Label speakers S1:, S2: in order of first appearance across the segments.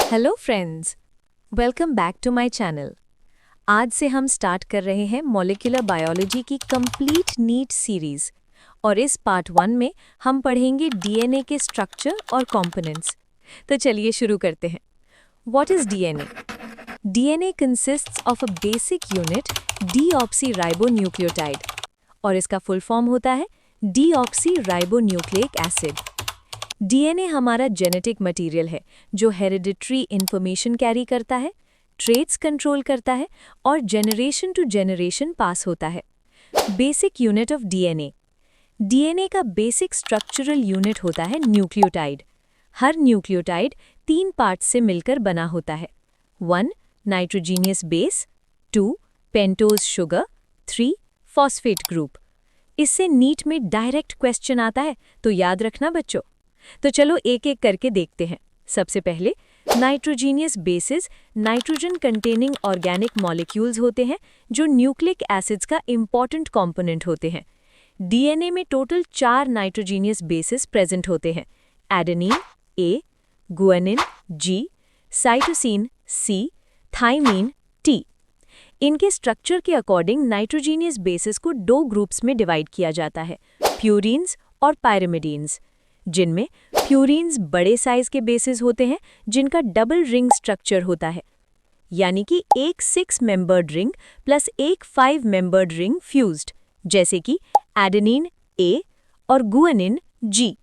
S1: Hello friends, welcome back to my channel. आज से हम स्टार्ट कर रहे हैं मॉलिक्यूलर बायोलॉजी की कंप्लीट नीट सीरीज और इस पार्ट 1 में हम पढ़ेंगे डीएनए के स्ट्रक्चर और कंपोनेंट्स। तो चलिए शुरू करते हैं। What is DNA? DNA consists of a basic unit deoxyribonucleotide और इसका फुल फॉर्म होता है डीऑक्सीराइबोन्यूक्लिक एसिड। डीएनए हमारा जेनेटिक मटेरियल है जो हेरिडिटरी इंफॉर्मेशन कैरी करता है, ट्रेट्स कंट्रोल करता है और जनरेशन टू जनरेशन पास होता है। Basic unit of DNA. DNA का बेसिक स्ट्रक्चरल यूनिट होता है न्यूक्लियोटाइड। हर न्यूक्लियोटाइड 3 पार्ट्स से मिलकर बना होता है। 1 nitrogenous base, 2 pentose sugar, 3 phosphate group. इससे नीट में डायरेक्ट क्वेश्चन आता है, तो याद रखना बच्चों। तो चलो एक एक करके देखते हैं। सबसे पहले nitrogenous basis nitrogen containing organic molecules होते हैं जो न्यूक्लिक एसिड्स का इंपॉर्टेंट कंपोनेंट होते हैं। डीएनए में टोटल 4 नाइट्रोजीनियस बेसिस प्रेजेंट होते हैं: adenine A, guanine G, cytosine C, thymine T. इनके स्ट्रक्चर के अकॉर्डिंग नाइट्रोजीनियस बेसिस को 2 ग्रुप्स में डिवाइड किया जाता है, प्यूरीन्स और पायरिमिडीन्स, जिनमें प्यूरीन्स बड़े साइज के बेसिस होते हैं जिनका डबल रिंग स्ट्रक्चर होता है, यानी कि एक 6 मेंबर्ड रिंग प्लस एक 5 मेंबर्ड रिंग फ्यूज्ड, जैसे कि एडेनिन ए और गुआनिन जी।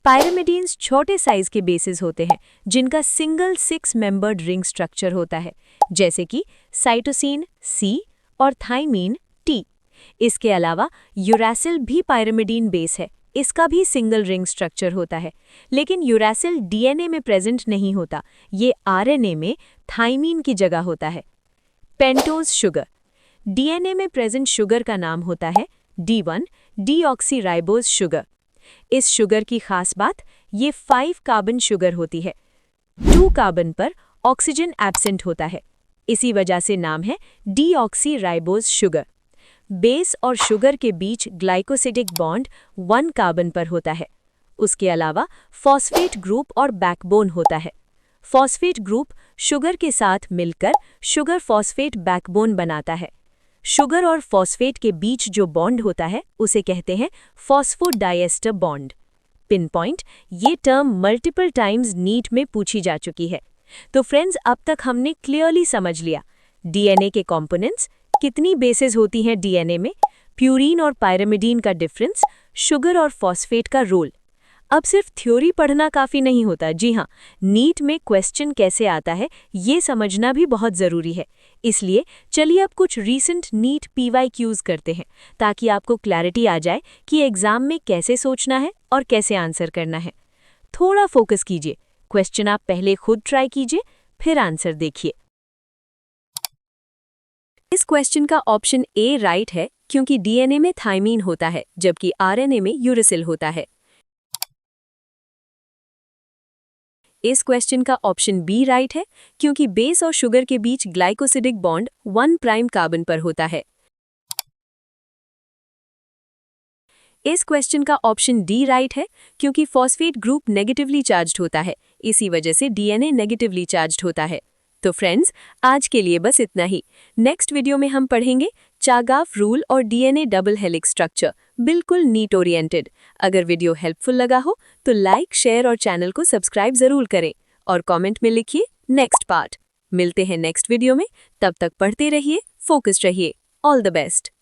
S1: पायरिमिडीन्स छोटे साइज के बेसिस होते हैं जिनका सिंगल 6 मेंबर्ड रिंग स्ट्रक्चर होता है, जैसे कि साइटोसिन सी और थाइमीन टी। इसके अलावा यूरासिल भी पायरिमिडीन बेस है, इसका भी सिंगल रिंग स्ट्रक्चर होता है, लेकिन यूरासिल डीएनए में प्रेजेंट नहीं होता, ये आरएनए में थाइमीन की जगह होता है। Pentose sugar. डीएनए में प्रेजेंट शुगर का नाम होता है D1 डीऑक्सीराइबोज शुगर। इस शुगर की खास बात, ये 5 कार्बन शुगर होती है। 2 कार्बन पर ऑक्सीजन एब्सेंट होता है, इसी वजह से नाम है डीऑक्सीराइबोज शुगर। बेस और शुगर के बीच ग्लाइकोसिडिक बॉन्ड 1 कार्बन पर होता है। उसके अलावा फॉस्फेट ग्रुप और बैकबोन होता है। फॉस्फेट ग्रुप शुगर के साथ मिलकर शुगर फॉस्फेट बैकबोन बनाता है। शुगर और फॉस्फेट के बीच जो बॉन्ड होता है उसे कहते हैं फॉस्फोडाइएस्टर बॉन्ड। पिन पॉइंट, ये टर्म मल्टीपल टाइम्स नीट में पूछी जा चुकी है। तो फ्रेंड्स, अब तक हमने क्लियरली समझ लिया डीएनए के कंपोनेंट्स, कितनी बेसेस होती हैं डीएनए में, प्यूरीन और पायरिमिडीन का डिफरेंस, शुगर और फॉस्फेट का रोल। अब सिर्फ थ्योरी पढ़ना काफ़ी नहीं होता। जी हाँ, नीट में क्वेश्चन कैसे आता है ये समझना भी बहुत ज़रूरी है। इसलिए चलिए अब कुछ रीसेंट नीट PYQs करते हैं ताकि आपको क्लैरिटी आ जाए कि एग्ज़ाम में कैसे सोचना है और कैसे आंसर करना है। थोड़ा फोकस कीजिए, क्वेश्चन आप पहले खुद ट्राई कीजिए, फिर आंसर देखिए। इस क्वेश्चन का ऑप्शन ए राइट है क्योंकि डीएनए में थाइमीन होता है जबकि आरएनए में यूरासिल होता है। इस क्वेश्चन का ऑप्शन बी राइट है क्योंकि बेस और शुगर के बीच ग्लाइकोसिडिक बॉन्ड 1 प्राइम कार्बन पर होता है। इस क्वेश्चन का ऑप्शन डी राइट है क्योंकि फॉस्फेट ग्रुप नेगेटिवली चार्ज्ड होता है, इसी वजह से डीएनए नेगेटिवली चार्ज्ड होता है। तो फ्रेंड्स, आज के लिए बस इतना ही। नेक्स्ट वीडियो में हम पढ़ेंगे चागाफ रूल और डीएनए डबल हेलिक्स स्ट्रक्चर, बिल्कुल नीट ओरिएंटेड। अगर वीडियो हेल्पफुल लगा हो तो लाइक, शेयर और चैनल को सब्सक्राइब जरूर करें और कमेंट में लिखिए नेक्स्ट पार्ट। मिलते हैं नेक्स्ट वीडियो में, तब तक पढ़ते रहिए, फोकस्ड रहिए। All the best.